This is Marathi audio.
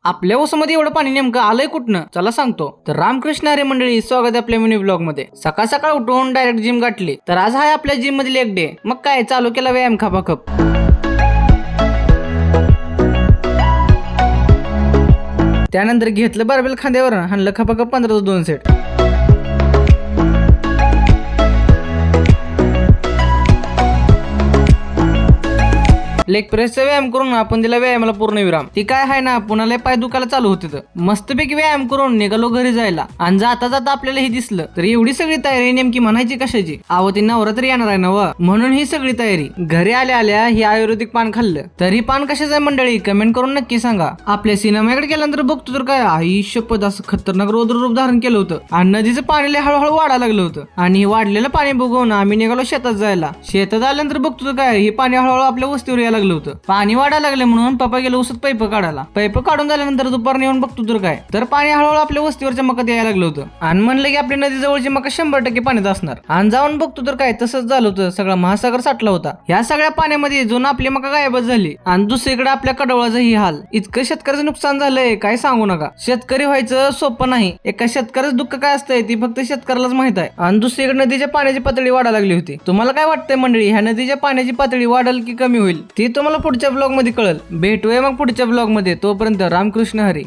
आपल्या ओसामध्ये एवढं पाणी नेमकं आलंय कुठनं चला सांगतो. तर रामकृष्ण हरी मंडळी, स्वागत आहे आपल्या मिनी ब्लॉग मध्ये. सकाळ सकाळ उठून डायरेक्ट जिम गाठली. तर आज आहे आपल्या जिम मधील एक डे. मग काय चालू केला व्यायाम खपाखप. त्यानंतर घेतलं बारबेल खांद्यावर, हाणलं खपाखप 15 2 सेट. लेग प्रेसचा व्यायाम करून आपण दिला व्यायामाला पूर्ण विराम. ती काय आहे ना, पुन्हा पाय दुखायला चालू होते. तर मस्तपैकी व्यायाम करून निघालो घरी जायला. आणि जाता जाता आपल्याला हे दिसलं. तर एवढी सगळी तयारी नेमकी म्हणायची कशाची. अहो ती नवरात्री येणार आहे ना व, म्हणून ही सगळी तयारी. घरी आल्या आल्या ही आयुर्वेदिक पान खाल्लं. तर ही पान कशाचं आहे मंडळी, कमेंट करून नक्की सांगा. आपल्या सिनेमाकडे गेल्यानंतर बघतो तर काय आई शपथ असं खतरनाक रौद्र धारण केलं होतं. आणि नदीचं पाणी हळूहळू वाढायला लागलं होतं. आणि हे वाढलेलं पाणी बघून आम्ही निघालो शेतात जायला. शेतात आल्यानंतर बघतो तर काय हे पाणी हळूहळू आपल्या वस्तीवर यायला लागलं होतं. पाणी वाढायला लागले म्हणून पप्पा गेलो उसत पाईप काढायला. पाईप काढून झाल्यानंतर दुपार येऊन बघतो तर काय, तर पाणी हळूहळू आपल्या वस्तीवरच्या मकात यायला लागलं होतं. आणि म्हणलं की आपल्या नदी जवळची मका 100% पाण्यात असणार. आणि जाऊन बघतो तर काय तसंच झालं होतं. सगळा महासागर साठला होता. ह्या सगळ्या पाण्यामध्ये जून आपली मका गायबच झाली. आणि दुसरीकडे आपल्या कडवळाचं ही हाल. इतकं शेतकऱ्याचं नुकसान झालंय काय सांगू नका. शेतकरी व्हायचं सोपं नाही. एका शेतकऱ्याचं दुःख काय असतंय ती फक्त शेतकऱ्यालाच माहित आहे. आणि दुसरीकडे नदीच्या पाण्याची पातळी वाढायला लागली होती. तुम्हाला काय वाटतंय मंडळी, ह्या नदीच्या पाण्याची पातळी वाढेल की कमी होईल ती तुम्हाला पुढच्या ब्लॉग मध्ये कळेल. भेटूया मग पुढच्या ब्लॉग मध्ये. तोपर्यंत रामकृष्ण हरी.